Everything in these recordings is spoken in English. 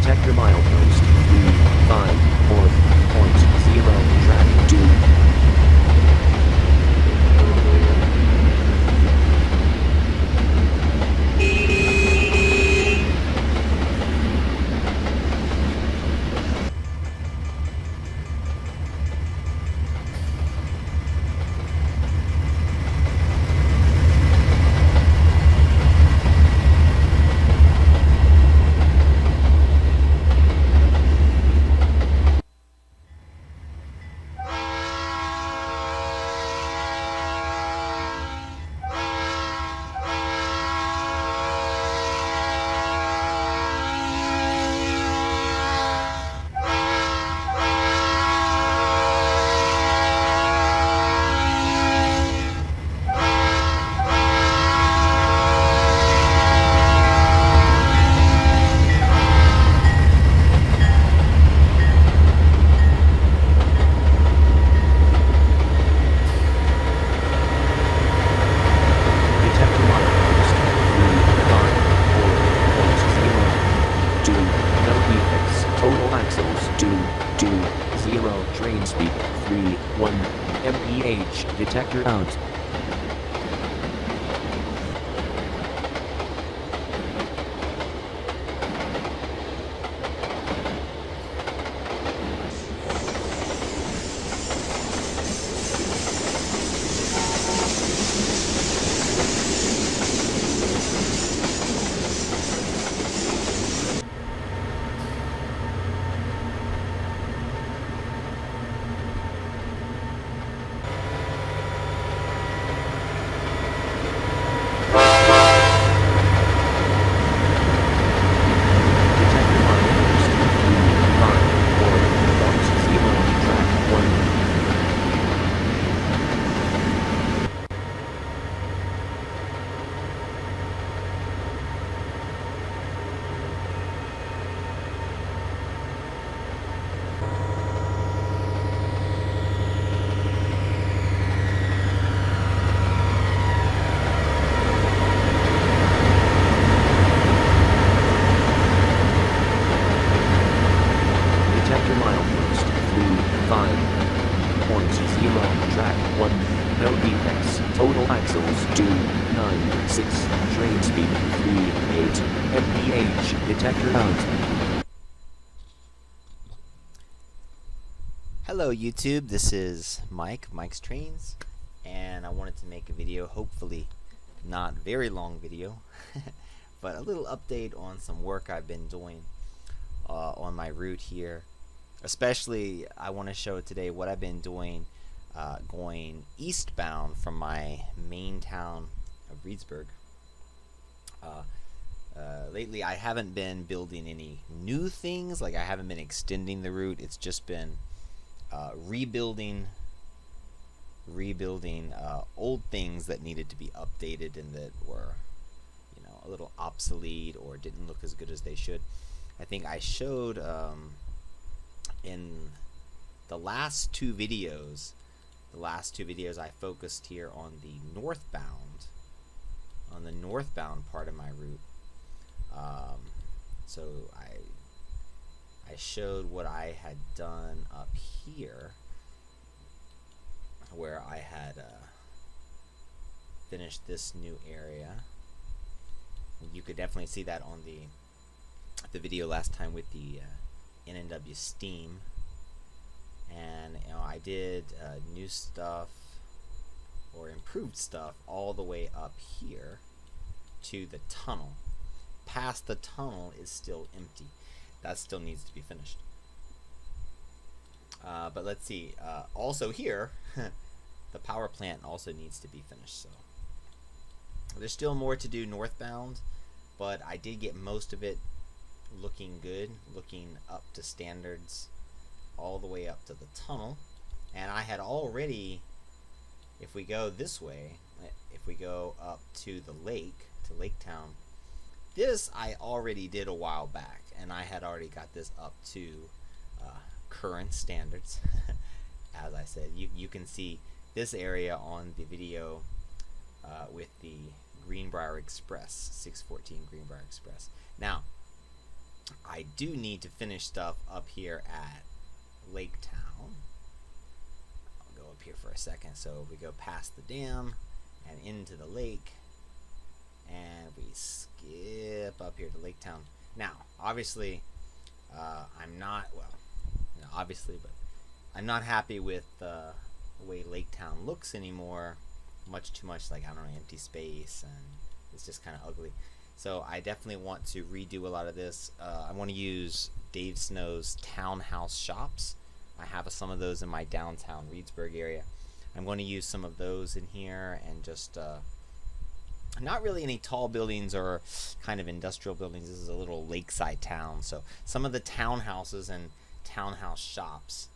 Detector milepost 354.0 track 2. Train speed 31 mph. Detector out. Detector milepost 35.0 track 1. No defects. Total axles 296. Train speed 38 mph. Detector out. Hello YouTube, this is Mike's Trainz, and I wanted to make a video, hopefully not very long video, but a little update on some work I've been doing on my route here. Especially I want to show today what I've been doing going eastbound from my main town of Reedsburg. Lately I haven't been building any new things, like I haven't been extending the route. It's just been rebuilding old things that needed to be updated and that were, you know, a little obsolete or didn't look as good as they should. I think I showed in the last two videos I focused here on the northbound part of my route. So I showed what I had done up here, where I had finished this new area. You could definitely see that on the video last time with the NNW Steam, and you know, I did new stuff or improved stuff all the way up here to the tunnel. Past the tunnel is still empty. That still needs to be finished. But let's see. Also here, the power plant also needs to be finished. So there's still more to do northbound, but I did get most of it looking good, looking up to standards, all the way up to the tunnel. And I had already, if we go this way, if we go up to the lake, to Lake Town, this I already did a while back, and I had already got this up to current standards. As I said, you can see this area on the video with the Greenbrier Express, 614 Greenbrier Express. Now, I do need to finish stuff up here at Lake Town. I'll go up here for a second. So we go past the dam and into the lake, and we skip up here to Lake Town. Now, obviously, I'm not, well, obviously, but I'm not happy with the way Lake Town looks anymore. Much too much, like, I don't know, empty space, and it's just kind of ugly. So I definitely want to redo a lot of this. I want to use Dave Snow's townhouse shops. I have some of those in my downtown Reedsburg area. I'm going to use some of those in here, and just not really any tall buildings or kind of industrial buildings. This is a little lakeside town, so some of the townhouses and townhouse shops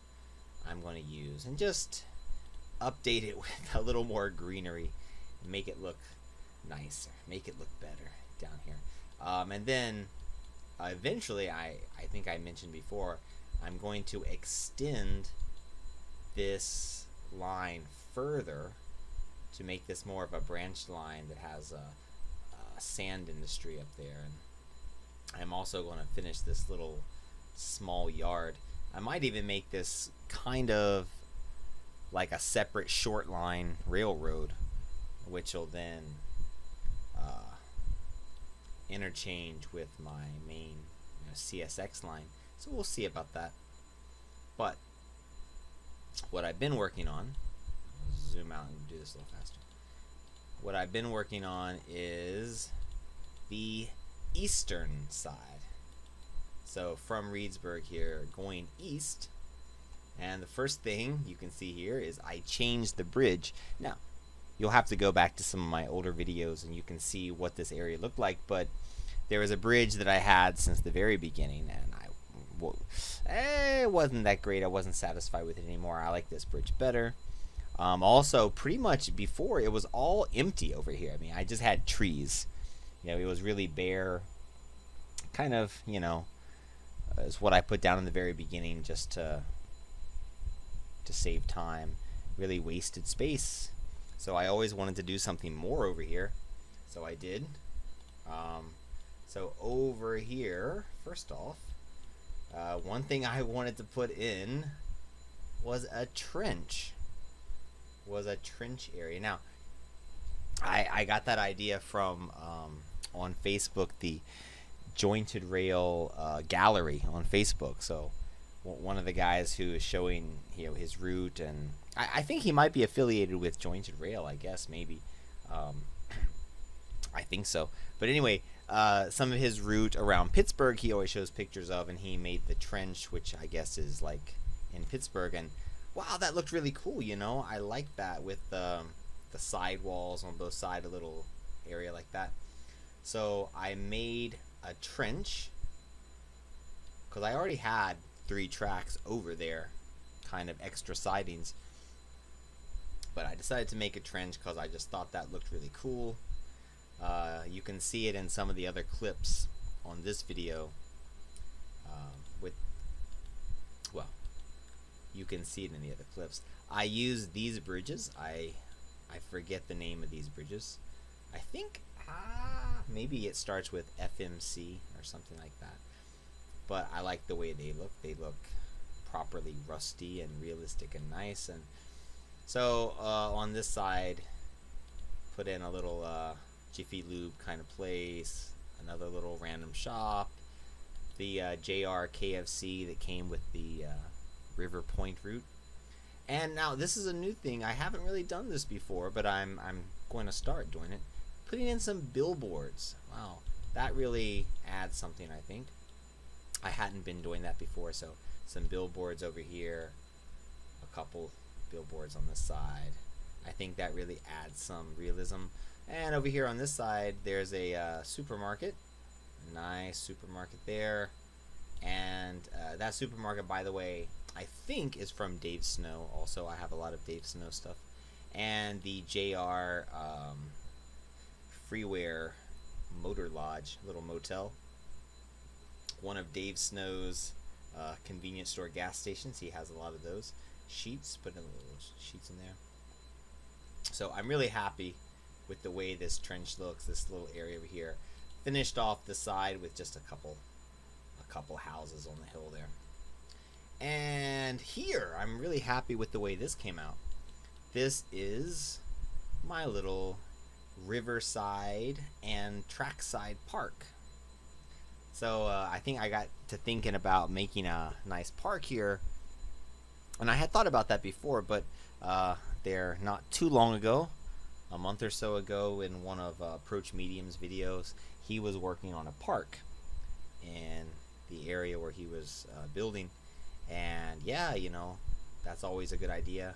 I'm going to use, and just update it with a little more greenery, make it look nicer, make it look better down here. And then eventually, I think I mentioned before, I'm going to extend this line further to make this more of a branch line that has a sand industry up there. And I'm also going to finish this little small yard. I might even make this kind of like a separate short line railroad, which will then interchange with my main CSX line. So we'll see about that. But what I've been working on, I'll zoom out and do this a little faster. What I've been working on is the eastern side. So from Reedsburg here, going east, and the first thing you can see here is I changed the bridge. Now, you'll have to go back to some of my older videos and you can see what this area looked like, but there was a bridge that I had since the very beginning, and it wasn't that great. I wasn't satisfied with it anymore. I like this bridge better. Also, pretty much before, it was all empty over here. I mean, I just had trees. It was really bare. Kind of, is what I put down in the very beginning, just to save time. Really wasted space. So I always wanted to do something more over here. So I did. So over here, first off, one thing I wanted to put in was a trench. Area. Now, I got that idea from on Facebook, the Jointed Rail gallery on Facebook. So one of the guys who is showing his route, and I think he might be affiliated with Jointed Rail, I guess, maybe. I think so. But anyway, some of his route around Pittsburgh he always shows pictures of, and he made the trench, which I guess is like in Pittsburgh, and wow, that looked really cool. I like that with the side walls on both sides, a little area like that. So I made a trench because I already had 3 tracks over there, kind of extra sidings, but I decided to make a trench because I just thought that looked really cool. You can see it in some of the other clips on this video. You can see it in the other clips. I use these bridges. I forget the name of these bridges. I think maybe it starts with FMC or something like that. But I like the way they look. They look properly rusty and realistic and nice. And so on this side, put in a little Jiffy Lube kind of place, another little random shop, the JR KFC that came with the River Point route. And now this is a new thing. I haven't really done this before, but I'm going to start doing it. Putting in some billboards. Wow, that really adds something, I think. I hadn't been doing that before, so some billboards over here, a couple billboards on this side. I think that really adds some realism. And over here on this side, there's a supermarket. Nice supermarket there. And that supermarket, by the way, I think is from Dave Snow. Also, I have a lot of Dave Snow stuff. And the JR Freeware Motor Lodge, little motel. One of Dave Snow's convenience store gas stations. He has a lot of those. Sheets, put in little sheets in there. So I'm really happy with the way this trench looks, this little area over here. Finished off the side with just a couple a couple houses on the hill there. And here, I'm really happy with the way this came out. This is my little Riverside and Trackside Park. So I think I got to thinking about making a nice park here. And I had thought about that before, but there not too long ago, a month or so ago, in one of Approach Medium's videos, he was working on a park in the area where he was building. And yeah, you know, that's always a good idea.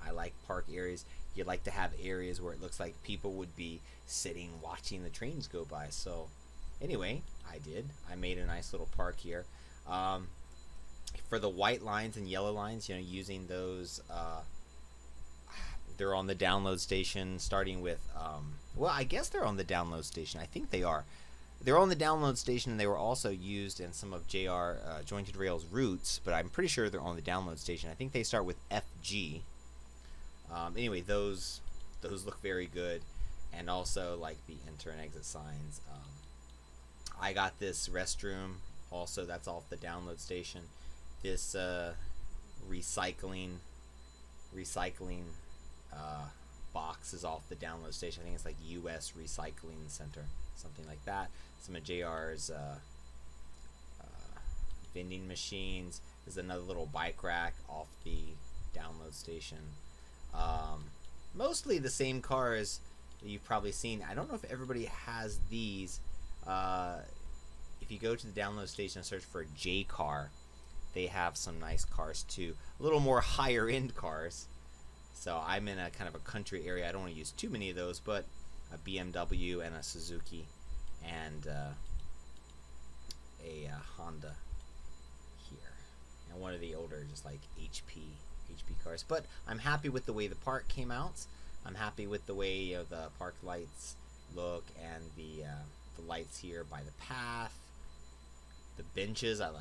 I like park areas. You like to have areas where it looks like people would be sitting watching the trains go by. So anyway, I made a nice little park here. For the white lines and yellow lines, you know, using those, they're on the download station, starting with, well, I guess they're on the download station. I think they are. They're on the download station, and they were also used in some of JR Jointed Rails routes, but I'm pretty sure they're on the download station. I think they start with FG. Anyway, those look very good, and also like the enter and exit signs. I got this restroom, also that's off the download station. This recycling box is off the download station. I think it's like US Recycling Center, something like that. Some of JR's vending machines. There's another little bike rack off the download station. Mostly the same cars that you've probably seen. I don't know if everybody has these. If you go to the download station and search for J car, they have some nice cars too. A little more higher end cars. So I'm in a kind of a country area. I don't want to use too many of those, but a BMW and a Suzuki and a Honda here. And one of the older, just like HP cars. But I'm happy with the way the park came out. I'm happy with the way the park lights look, and the lights here by the path. The benches, I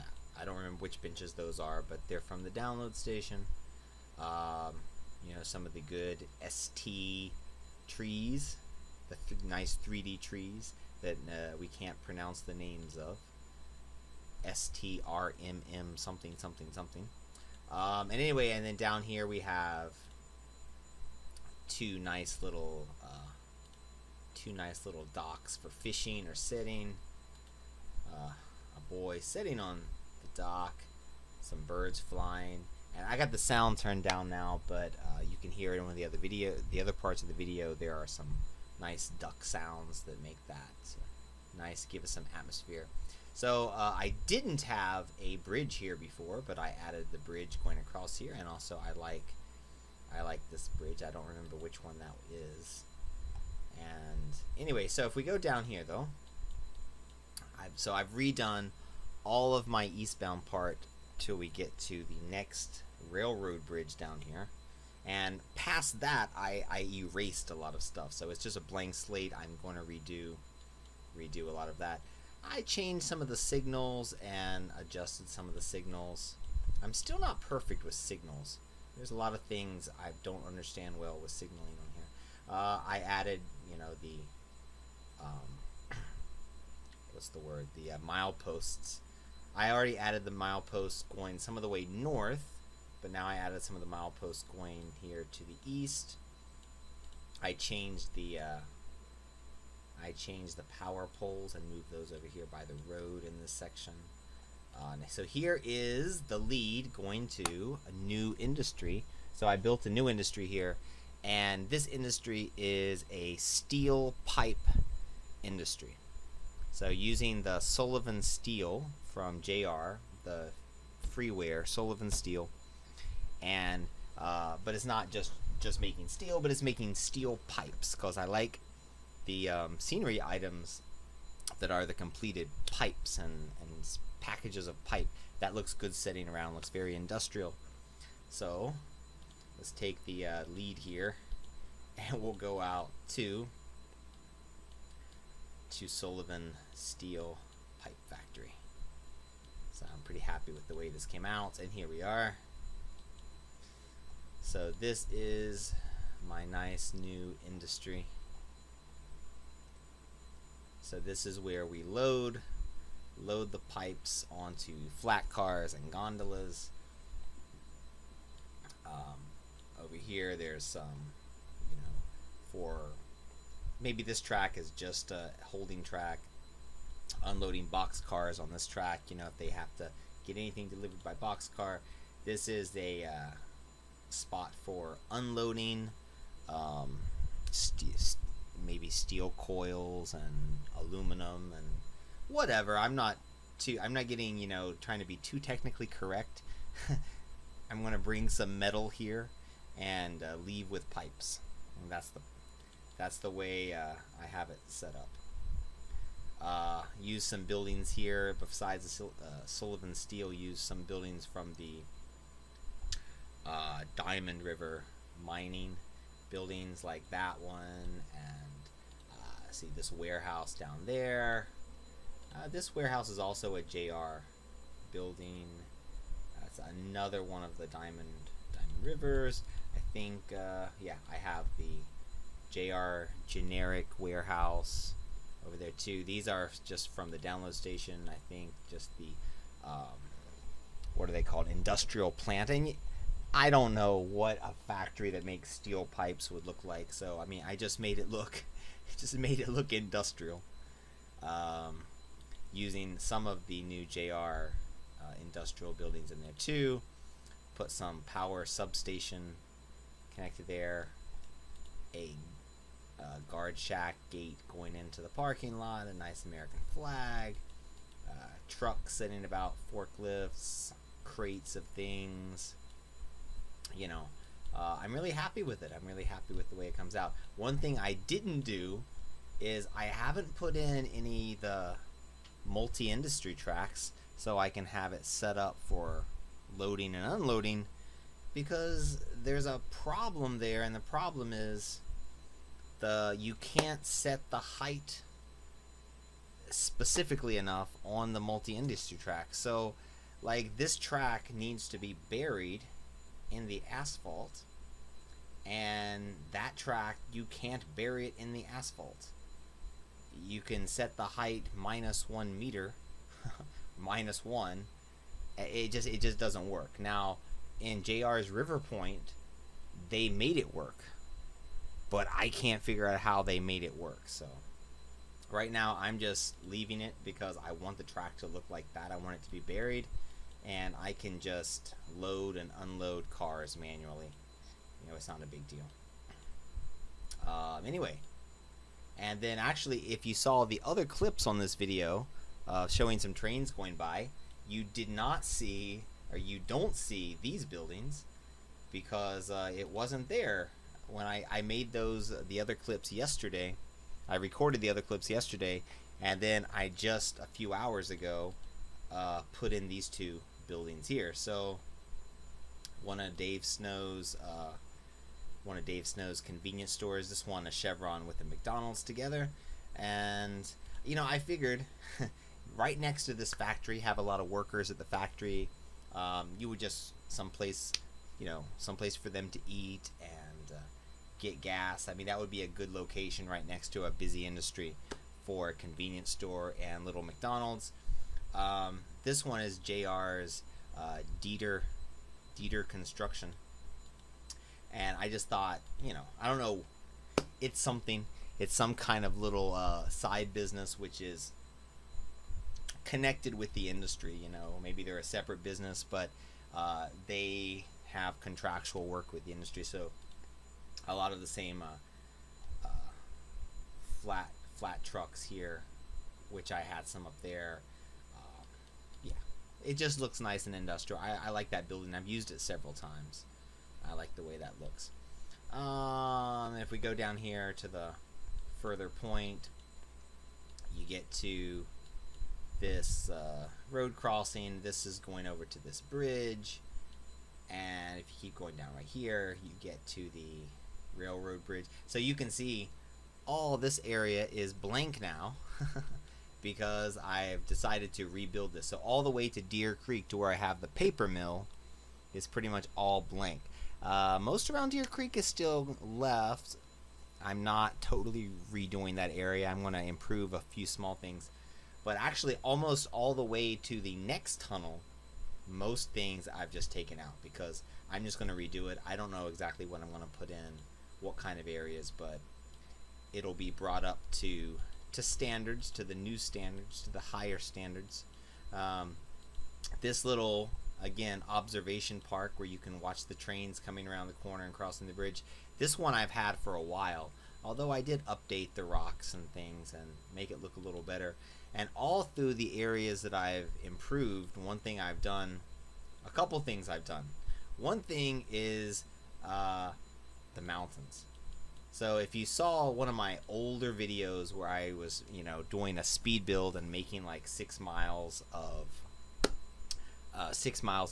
don't remember which benches those are, but they're from the download station. You know, some of the good ST trees, the nice 3D trees that we can't pronounce the names of. STRMM something something something. And anyway, and then down here we have two nice little docks for fishing or sitting. A boy sitting on the dock, some birds flying, and I got the sound turned down now, but you can hear it in one of the other parts of the video. There are some nice duck sounds that make that nice, give us some atmosphere. So I didn't have a bridge here before, but I added the bridge going across here, and also I like this bridge. I don't remember which one that is. And anyway, so if we go down here though, I've redone all of my eastbound part till we get to the next railroad bridge down here, and past that I erased a lot of stuff, so it's just a blank slate. I'm going to redo a lot of that. I changed some of the signals and adjusted some of the signals. I'm still not perfect with signals. There's a lot of things I don't understand well with signaling on here. I added, you know, the what's the word? The mileposts. I already added the mileposts going some of the way north, but now I added some of the mileposts going here to the east. I changed the power poles and moved those over here by the road in this section. So here is the lead going to a new industry. So I built a new industry here, and this industry is a steel pipe industry. So using the Sullivan steel from JR, the freeware Sullivan steel, and but it's not just making steel, but it's making steel pipes, because I like the scenery items that are the completed pipes and packages of pipe. That looks good sitting around, looks very industrial. So let's take the lead here, and we'll go out to Sullivan Steel Pipe Factory. So I'm pretty happy with the way this came out, and here we are. So this is my nice new industry. So this is where we load load the pipes onto flat cars and gondolas. Over here, there's some, for maybe this track is just a holding track, unloading box cars on this track. If they have to get anything delivered by box car, this is a spot for unloading maybe steel coils and aluminum and whatever. I'm not getting, trying to be too technically correct. I'm going to bring some metal here and leave with pipes. And that's the way I have it set up. Use some buildings here besides the Sullivan Steel. Use some buildings from the Diamond River mining buildings, like that one, and see this warehouse down there. This warehouse is also a JR building. That's another one of the Diamond Rivers. I think, I have the JR generic warehouse over there too. These are just from the download station. I think just the what are they called? Industrial plant. And I don't know what a factory that makes steel pipes would look like. So I just made it look, industrial. Using some of the new JR industrial buildings in there too. Put some power substation connected there. A guard shack gate going into the parking lot. A nice American flag. Trucks sitting about, forklifts, crates of things. I'm really happy with it. I'm really happy with the way it comes out. One thing I didn't do is I haven't put in any of the multi-industry tracks so I can have it set up for loading and unloading, because there's a problem there, and the problem is you can't set the height specifically enough on the multi-industry track. So like this track needs to be buried in the asphalt, and that track you can't bury it in the asphalt. You can set the height -1 meter -1. It just doesn't work. Now in JR's River Point, they made it work, but I can't figure out how they made it work. So right now I'm just leaving it because I want the track to look like that. I want it to be buried, and I can just load and unload cars manually. It's not a big deal. Anyway, and then actually, if you saw the other clips on this video showing some trains going by, you did not see, or you don't see, these buildings, because it wasn't there when I made the other clips yesterday. I recorded the other clips yesterday, and then I just a few hours ago put in these two buildings here. So one of Dave Snow's convenience stores, this one a Chevron with a McDonald's together, and I figured right next to this factory, have a lot of workers at the factory. You would just someplace for them to eat and get gas. That would be a good location right next to a busy industry for a convenience store and little McDonald's. This one is JR's Dieter Construction, and I just thought, I don't know, it's some kind of little side business which is connected with the industry. Maybe they're a separate business, but they have contractual work with the industry, so a lot of the same flat trucks here, which I had some up there. It just looks nice and industrial. I like that building. I've used it several times. I like the way that looks. If we go down here to the further point, you get to this road crossing. This is going over to this bridge, and if you keep going down right here, you get to the railroad bridge. So you can see all this area is blank now because I've decided to rebuild this. So all the way to Deer Creek, to where I have the paper mill, is pretty much all blank. Most around Deer Creek is still left. I'm not totally redoing that area. I'm going to improve a few small things. But actually, almost all the way to the next tunnel, most things I've just taken out because I'm just going to redo it. I don't know exactly what I'm going to put in, what kind of areas, but it'll be brought up to standards, to the new standards, to the higher standards. This little, again, observation park where you can watch the trains coming around the corner and crossing the bridge. This one I've had for a while, although I did update the rocks and things and make it look a little better. And all through the areas that I've improved, one thing I've done, a couple things I've done. One thing is the mountains. So if you saw one of my older videos where I was, doing a speed build and making like 6 miles of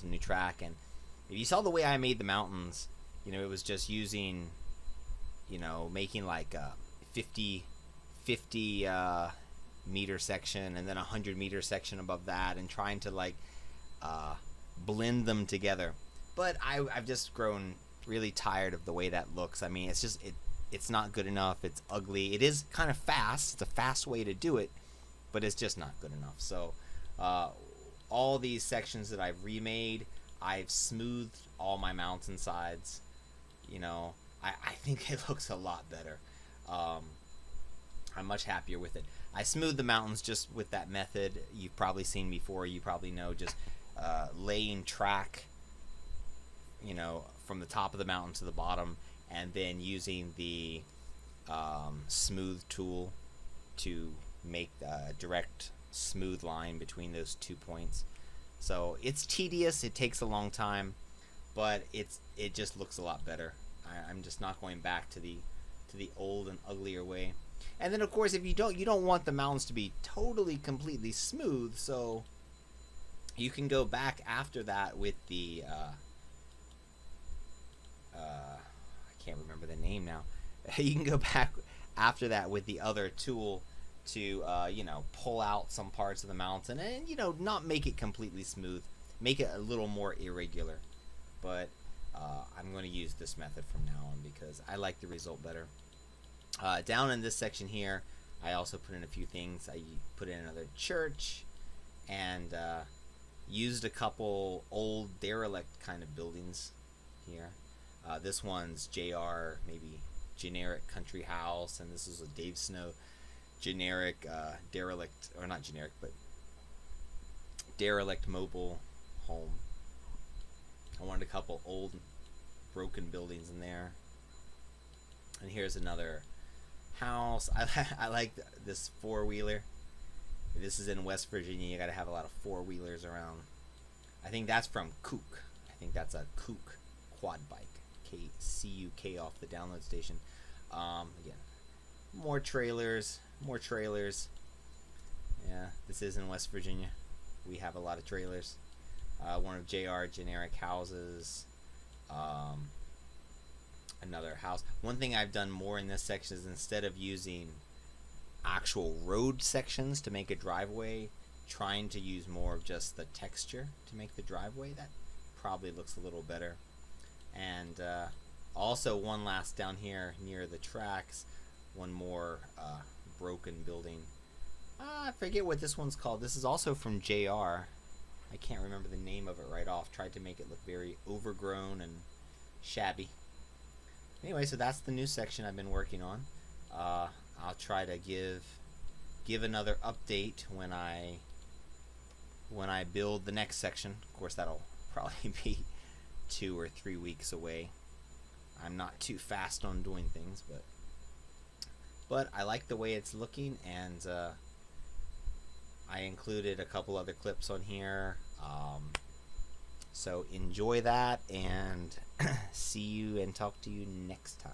new track, and if you saw the way I made the mountains, it was just using, making like a 50 meter section and then a 100-meter section above that, and trying to like blend them together. But I've just grown really tired of the way that looks. I mean, it's not good enough. It's ugly. It is kind of fast. It's a fast way to do it, but it's just not good enough. So all these sections that I've remade, I've smoothed all my mountainsides. I think it looks a lot better. I'm much happier with it. I smoothed the mountains just with that method you've probably seen before. You probably know, just laying track, from the top of the mountain to the bottom, and then using the smooth tool to make a direct smooth line between those 2 points. So it's tedious, it takes a long time, but it just looks a lot better. I'm just not going back to the old and uglier way. And then of course, if you don't want the mountains to be totally completely smooth, so you can go back after that with the I can't remember the name now. You can go back after that with the other tool to pull out some parts of the mountain and not make it completely smooth, make it a little more irregular. But I'm going to use this method from now on because I like the result better. Down in this section here, I also put in a few things. I put in another church and used a couple old derelict kind of buildings here. This one's JR, maybe generic country house, and this is a Dave Snow generic derelict, or not generic, but derelict mobile home. I wanted a couple old broken buildings in there. And here's another house. I like this four-wheeler. If this is in West Virginia, you gotta have a lot of four-wheelers around. I think that's from Kook. I think that's a Kook quad bike. K-C-U-K off the download station. Again, more trailers. Yeah, this is in West Virginia. We have a lot of trailers. One of JR generic houses. Another house. One thing I've done more in this section is, instead of using actual road sections to make a driveway, trying to use more of just the texture to make the driveway. That probably looks a little better. And also one last down here near the tracks, one more broken building. I forget what this one's called. This is also from JR. I can't remember the name of it right off. Tried to make it look very overgrown and shabby. Anyway, so that's the new section I've been working on. I'll try to give another update when I build the next section. Of course, that'll probably be 2 or 3 weeks away. I'm not too fast on doing things, but I like the way it's looking, and I included a couple other clips on here. So enjoy that, and see you and talk to you next time.